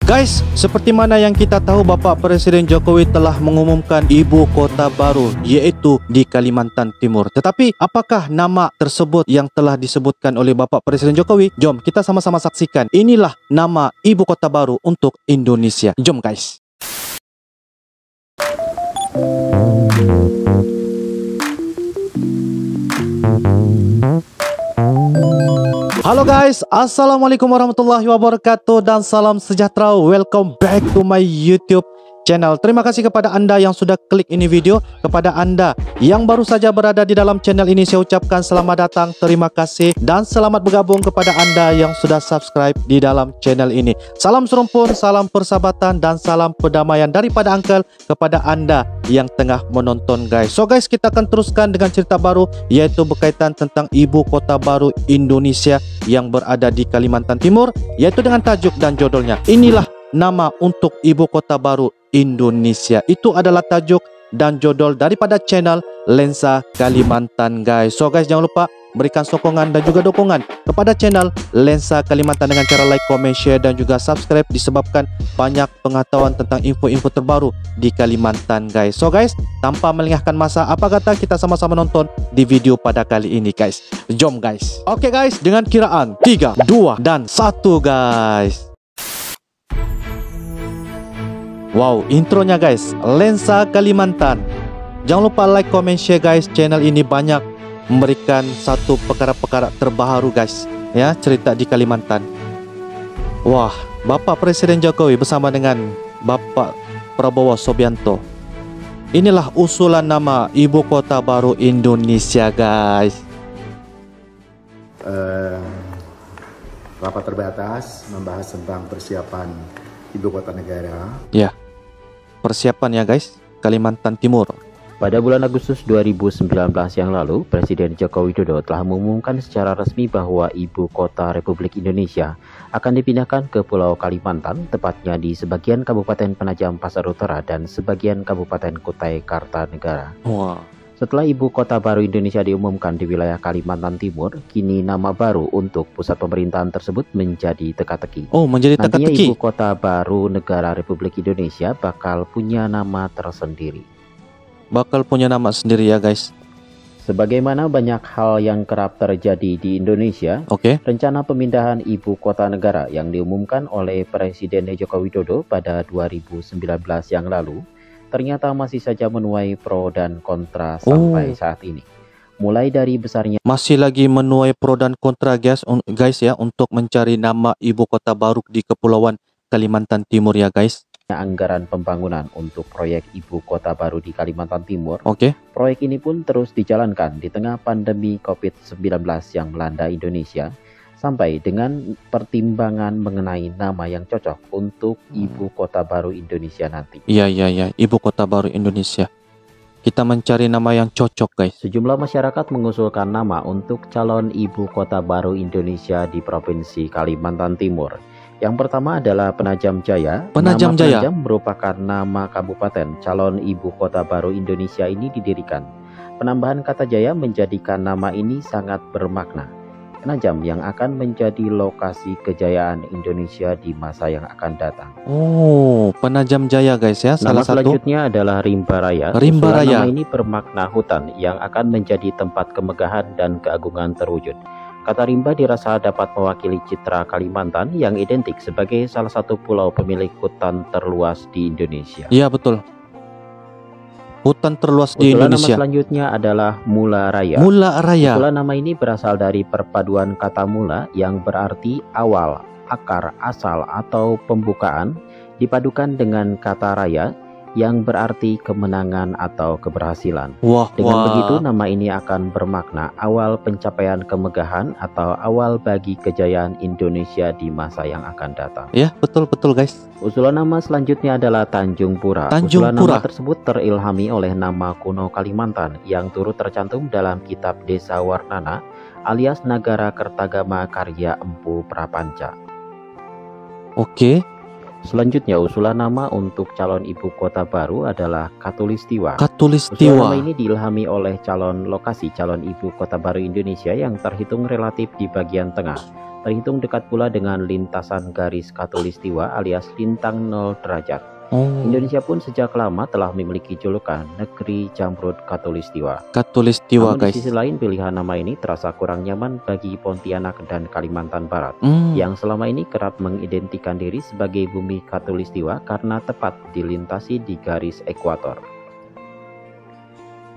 Guys, seperti mana yang kita tahu, Bapak Presiden Jokowi telah mengumumkan ibu kota baru, yaitu di Kalimantan Timur. Tetapi apakah nama tersebut yang telah disebutkan oleh Bapak Presiden Jokowi? Jom kita sama-sama saksikan. Inilah nama ibu kota baru untuk Indonesia. Jom guys. Halo guys, assalamualaikum warahmatullahi wabarakatuh dan salam sejahtera. Welcome back to my YouTube channel. Terima kasih kepada anda yang sudah klik ini video. Kepada anda yang baru saja berada di dalam channel ini, saya ucapkan selamat datang, terima kasih, dan selamat bergabung kepada anda yang sudah subscribe di dalam channel ini. Salam serumpun, salam persahabatan, dan salam perdamaian daripada Uncle kepada anda yang tengah menonton guys. So guys, kita akan teruskan dengan cerita baru, yaitu berkaitan tentang ibu kota baru Indonesia yang berada di Kalimantan Timur, yaitu dengan tajuk dan judulnya inilah nama untuk ibu kota baru Indonesia. Itu adalah tajuk dan judul daripada channel Lensa Kalimantan guys. So guys, jangan lupa berikan sokongan dan juga dukungan kepada channel Lensa Kalimantan dengan cara like, comment, share, dan juga subscribe, disebabkan banyak pengetahuan tentang info-info terbaru di Kalimantan guys. So guys, tanpa melengahkan masa, apa kata kita sama-sama nonton di video pada kali ini guys. Jom guys. Oke guys, dengan kiraan 3, 2, dan 1 guys. Wow, intronya guys, Lensa Kalimantan. Jangan lupa like, comment, share guys. Channel ini banyak memberikan satu perkara-perkara terbaru guys, ya, cerita di Kalimantan. Wah, Bapak Presiden Jokowi bersama dengan Bapak Prabowo Subianto. Inilah usulan nama ibu kota baru Indonesia guys. Rapat terbatas membahas tentang persiapan ibu kota negara. Ya, persiapan ya guys, Kalimantan Timur. Pada bulan Agustus 2019 yang lalu, Presiden Joko Widodo telah mengumumkan secara resmi bahwa ibu kota Republik Indonesia akan dipindahkan ke Pulau Kalimantan, tepatnya di sebagian Kabupaten Penajam Pasar Utara dan sebagian Kabupaten Kutai Kartanegara. Wah. Setelah ibu kota baru Indonesia diumumkan di wilayah Kalimantan Timur, kini nama baru untuk pusat pemerintahan tersebut menjadi teka-teki. Oh, menjadi teka-teki. Nantinya ibu kota baru negara Republik Indonesia bakal punya nama tersendiri. Bakal punya nama sendiri ya guys. Sebagaimana banyak hal yang kerap terjadi di Indonesia, rencana pemindahan ibu kota negara yang diumumkan oleh Presiden Joko Widodo pada 2019 yang lalu ternyata masih saja menuai pro dan kontra sampai saat ini. Mulai dari besarnya, masih lagi menuai pro dan kontra guys ya, untuk mencari nama ibu kota baru di Kepulauan Kalimantan Timur ya guys. Anggaran pembangunan untuk proyek ibu kota baru di Kalimantan Timur. Proyek ini pun terus dijalankan di tengah pandemi COVID-19 yang melanda Indonesia, sampai dengan pertimbangan mengenai nama yang cocok untuk ibu kota baru Indonesia nanti. Iya, ibu kota baru Indonesia. Kita mencari nama yang cocok guys. Sejumlah masyarakat mengusulkan nama untuk calon ibu kota baru Indonesia di Provinsi Kalimantan Timur. Yang pertama adalah Penajam Jaya. Penajam Jaya Penajam merupakan nama kabupaten calon ibu kota baru Indonesia ini didirikan. Penambahan kata Jaya menjadikan nama ini sangat bermakna. Penajam yang akan menjadi lokasi kejayaan Indonesia di masa yang akan datang. Oh, Penajam Jaya guys ya. Nama selanjutnya adalah Rimba Raya. Rimba Raya. Nama ini bermakna hutan yang akan menjadi tempat kemegahan dan keagungan terwujud. Kata rimba dirasa dapat mewakili citra Kalimantan yang identik sebagai salah satu pulau pemilik hutan terluas di Indonesia. Iya betul. Hutan terluas di Indonesia. Nama selanjutnya adalah Mula Raya. Mula Raya. Usulan nama ini berasal dari perpaduan kata mula yang berarti awal, akar, asal, atau pembukaan, dipadukan dengan kata raya yang berarti kemenangan atau keberhasilan. Dengan begitu nama ini akan bermakna awal pencapaian kemegahan atau awal bagi kejayaan Indonesia di masa yang akan datang. Ya, betul guys. Usulan nama selanjutnya adalah Tanjung Pura. Tanjung Pura. Nama tersebut terilhami oleh nama kuno Kalimantan yang turut tercantum dalam kitab Desa Warnana alias Nagara Kertagama karya Empu Prapanca. Selanjutnya, usulan nama untuk calon ibu kota baru adalah Katulistiwa. Usulan nama ini diilhami oleh lokasi calon ibu kota baru Indonesia yang terhitung relatif di bagian tengah, terhitung dekat pula dengan lintasan garis khatulistiwa alias lintang 0 derajat. Indonesia pun sejak lama telah memiliki julukan negeri jamrut khatulistiwa. Khatulistiwa, Namun guys. di sisi lain, pilihan nama ini terasa kurang nyaman bagi Pontianak dan Kalimantan Barat yang selama ini kerap mengidentikan diri sebagai bumi khatulistiwa karena tepat dilintasi di garis ekuator.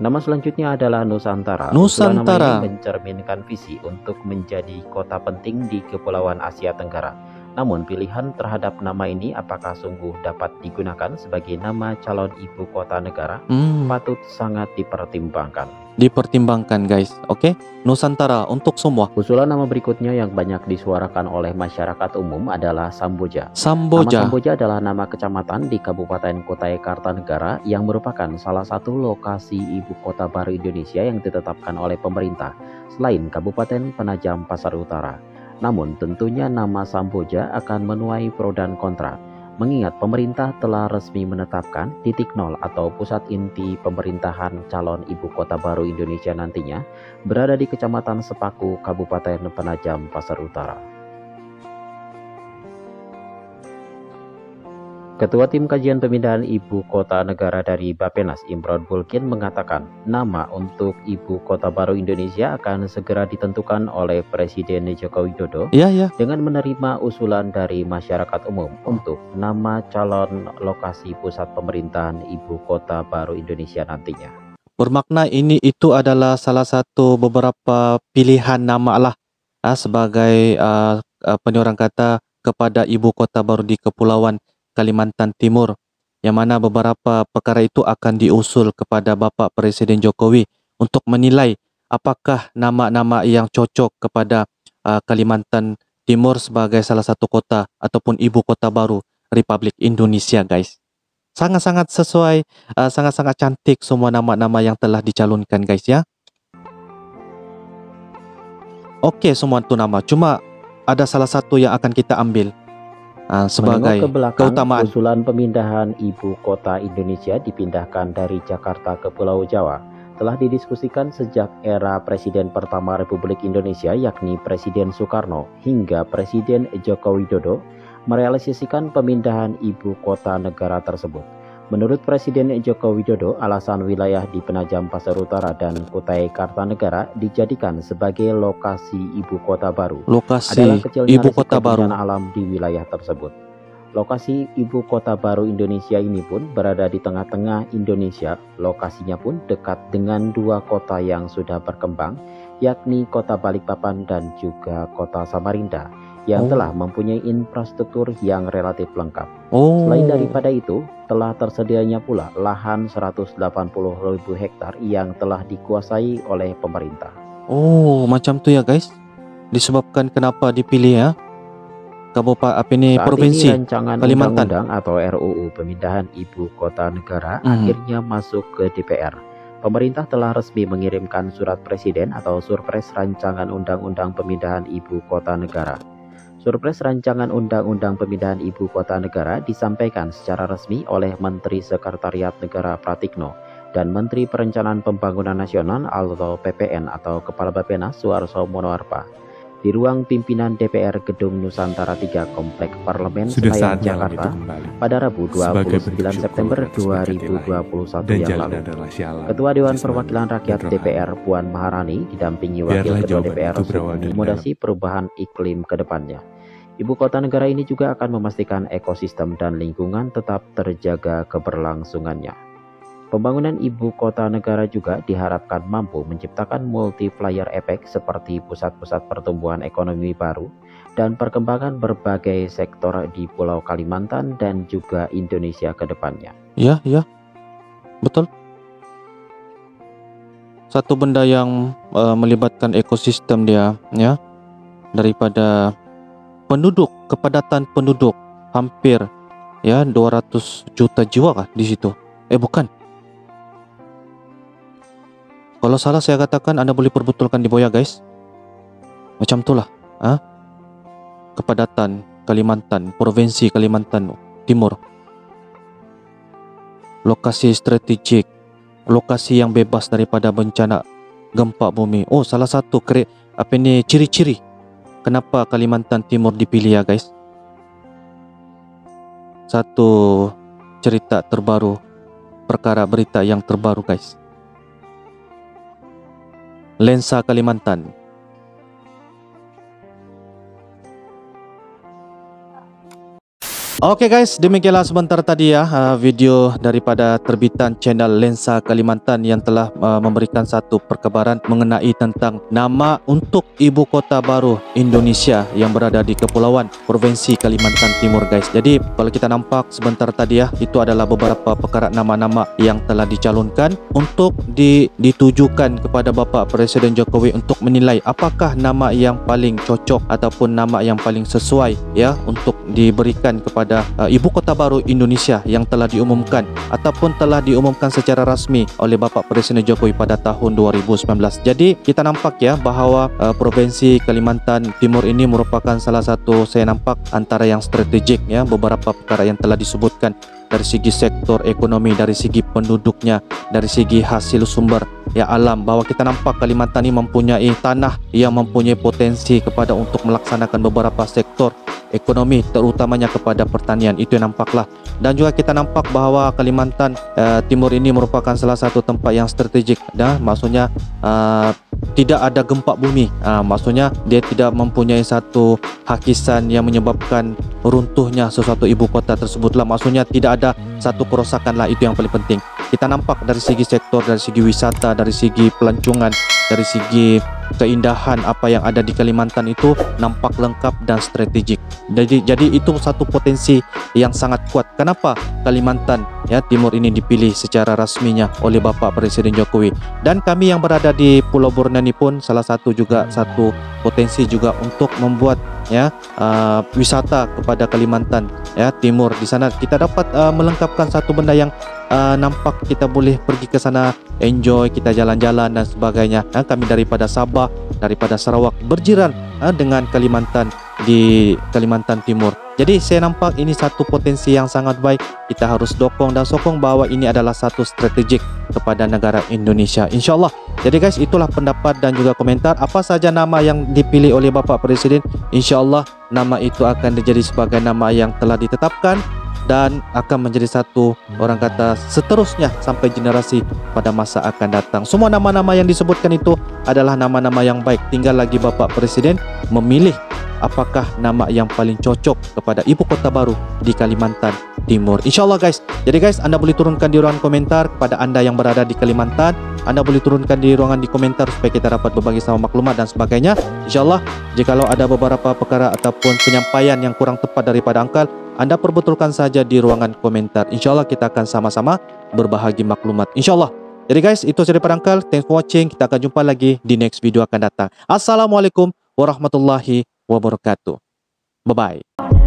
Nama selanjutnya adalah Nusantara. Usulan nama ini mencerminkan visi untuk menjadi kota penting di Kepulauan Asia Tenggara. Namun pilihan terhadap nama ini apakah sungguh dapat digunakan sebagai nama calon ibu kota negara patut sangat dipertimbangkan. Dipertimbangkan, guys. Oke, Nusantara untuk semua. Usulan nama berikutnya yang banyak disuarakan oleh masyarakat umum adalah Samboja. Samboja. Nama Samboja adalah nama kecamatan di Kabupaten Kutai Kartanegara yang merupakan salah satu lokasi ibu kota baru Indonesia yang ditetapkan oleh pemerintah selain Kabupaten Penajam Pasar Utara. Namun tentunya nama Samboja akan menuai pro dan kontra, mengingat pemerintah telah resmi menetapkan titik nol atau pusat inti pemerintahan calon ibu kota baru Indonesia nantinya berada di Kecamatan Sepaku, Kabupaten Penajam Pasar Utara. Ketua Tim Kajian Pemindahan Ibu Kota Negara dari Bappenas, Imron Bulkin, mengatakan nama untuk Ibu Kota Baru Indonesia akan segera ditentukan oleh Presiden Joko Widodo dengan menerima usulan dari masyarakat umum untuk nama calon lokasi pusat pemerintahan Ibu Kota Baru Indonesia nantinya. Bermakna ini itu adalah salah satu beberapa pilihan nama lah sebagai orang kata kepada Ibu Kota Baru di Kepulauan Kalimantan Timur, yang mana beberapa perkara itu akan diusul kepada Bapak Presiden Jokowi untuk menilai apakah nama-nama yang cocok kepada Kalimantan Timur sebagai salah satu kota ataupun ibu kota baru Republik Indonesia, guys. Sangat-sangat sesuai, sangat-sangat cantik semua nama-nama yang telah dicalonkan, guys, ya. Oke, semua itu nama, cuma ada salah satu yang akan kita ambil sebagai keutamaan. Usulan pemindahan ibu kota Indonesia dipindahkan dari Jakarta ke Pulau Jawa telah didiskusikan sejak era Presiden pertama Republik Indonesia yakni Presiden Soekarno hingga Presiden Joko Widodo merealisasikan pemindahan ibu kota negara tersebut. Menurut Presiden Joko Widodo, alasan wilayah di Penajam Pasar Utara dan Kutai Kartanegara dijadikan sebagai lokasi ibu kota baru. Adalah kecilnya ibu kota baru alam di wilayah tersebut. Lokasi ibu kota baru Indonesia ini pun berada di tengah-tengah Indonesia. Lokasinya pun dekat dengan dua kota yang sudah berkembang, yakni Kota Balikpapan dan juga Kota Samarinda, yang telah mempunyai infrastruktur yang relatif lengkap. Selain daripada itu, telah tersedianya pula lahan 180.000 hektar yang telah dikuasai oleh pemerintah. Macam tu ya, guys. Disebabkan kenapa dipilih ya Kabupaten Provinsi rancangan Kalimantan undang-undang atau RUU pemindahan ibu kota negara akhirnya masuk ke DPR. Pemerintah telah resmi mengirimkan surat presiden atau surpres rancangan undang-undang pemindahan ibu kota negara. Surpres rancangan undang-undang pemindahan ibu kota negara disampaikan secara resmi oleh Menteri Sekretariat Negara Pratikno dan Menteri Perencanaan Pembangunan Nasional atau PPN atau Kepala Bappenas Suarso Monoarfa di ruang pimpinan DPR Gedung Nusantara 3 Komplek Parlemen Senayan, Jakarta pada Rabu 29 September 2021 yang lalu. Ketua Dewan Perwakilan Rakyat DPR Puan Maharani didampingi Wakil Ketua DPR mengakomodasi perubahan iklim ke depannya. Ibu kota negara ini juga akan memastikan ekosistem dan lingkungan tetap terjaga keberlangsungannya. Pembangunan ibu kota negara juga diharapkan mampu menciptakan multiplier effect seperti pusat-pusat pertumbuhan ekonomi baru dan perkembangan berbagai sektor di Pulau Kalimantan dan juga Indonesia ke depannya. Ya, betul. Satu benda yang melibatkan ekosistem dia, ya, daripada penduduk, kepadatan penduduk hampir ya 200 juta jiwa kah di situ? Bukan. Kalau salah saya katakan Anda boleh perbetulkan di bawah, guys. Macam itulah, kepadatan Kalimantan, Provinsi Kalimantan Timur. Lokasi strategik, lokasi yang bebas daripada bencana gempa bumi. Salah satu ciri-ciri kenapa Kalimantan Timur dipilih ya guys. Satu cerita terbaru, perkara berita yang terbaru guys. Lensa Kalimantan. Oke guys, demikianlah sebentar tadi ya video daripada terbitan channel Lensa Kalimantan yang telah memberikan satu perkabaran mengenai tentang nama untuk ibu kota baru Indonesia yang berada di Kepulauan Provinsi Kalimantan Timur guys. Jadi kalau kita nampak sebentar tadi ya, itu adalah beberapa perkara nama-nama yang telah dicalonkan untuk ditujukan kepada Bapak Presiden Jokowi untuk menilai apakah nama yang paling cocok ataupun nama yang paling sesuai ya untuk diberikan kepada ibu kota baru Indonesia yang telah diumumkan ataupun telah diumumkan secara rasmi oleh Bapak Presiden Jokowi pada tahun 2019. Jadi kita nampak ya bahawa Provinsi Kalimantan Timur ini merupakan salah satu saya nampak antara yang strategik ya, beberapa perkara yang telah disebutkan dari segi sektor ekonomi, dari segi penduduknya, dari segi hasil sumber ya alam, bahwa kita nampak Kalimantan ini mempunyai tanah yang mempunyai potensi kepada untuk melaksanakan beberapa sektor ekonomi, terutamanya kepada pertanian. Itu yang nampaklah. Dan juga kita nampak bahawa Kalimantan Timur ini merupakan salah satu tempat yang strategik. Maksudnya tidak ada gempa bumi. Maksudnya dia tidak mempunyai satu hakisan yang menyebabkan runtuhnya sesuatu ibu kota tersebutlah. Maksudnya tidak ada satu kerosakan lah. Itu yang paling penting. Kita nampak dari segi sektor, dari segi wisata, dari segi pelancongan, dari segi keindahan apa yang ada di Kalimantan itu nampak lengkap dan strategik. Jadi itu satu potensi yang sangat kuat. Kenapa Kalimantan ya Timur ini dipilih secara rasminya oleh Bapak Presiden Jokowi. Dan kami yang berada di Pulau Borneo ini pun salah satu juga satu potensi juga untuk membuat ya wisata kepada Kalimantan ya Timur. Di sana kita dapat melengkapkan satu benda yang nampak kita boleh pergi ke sana, enjoy, kita jalan-jalan dan sebagainya. Kami daripada Sabah, daripada Sarawak berjiran dengan Kalimantan di Kalimantan Timur. Jadi saya nampak ini satu potensi yang sangat baik. Kita harus dukung dan sokong bahwa ini adalah satu strategik kepada negara Indonesia, InsyaAllah. Jadi guys, itulah pendapat dan juga komentar apa saja nama yang dipilih oleh Bapak Presiden. InsyaAllah nama itu akan menjadi sebagai nama yang telah ditetapkan dan akan menjadi satu orang kata seterusnya sampai generasi pada masa akan datang. Semua nama-nama yang disebutkan itu adalah nama-nama yang baik. Tinggal lagi Bapak Presiden memilih apakah nama yang paling cocok kepada ibu kota baru di Kalimantan Timur, InsyaAllah guys. Jadi guys, anda boleh turunkan di ruangan komentar kepada anda yang berada di Kalimantan. Anda boleh turunkan di ruangan di komentar supaya kita dapat berbagi sama maklumat dan sebagainya. InsyaAllah jikalau ada beberapa perkara ataupun penyampaian yang kurang tepat daripada Angkal, anda perbetulkan saja di ruangan komentar. InsyaAllah kita akan sama-sama berbahagi maklumat, InsyaAllah. Jadi guys, itu saja daripada Angkal. Thanks for watching. Kita akan jumpa lagi di next video akan datang. Assalamualaikum warahmatullahi wabarakatuh. Bye-bye.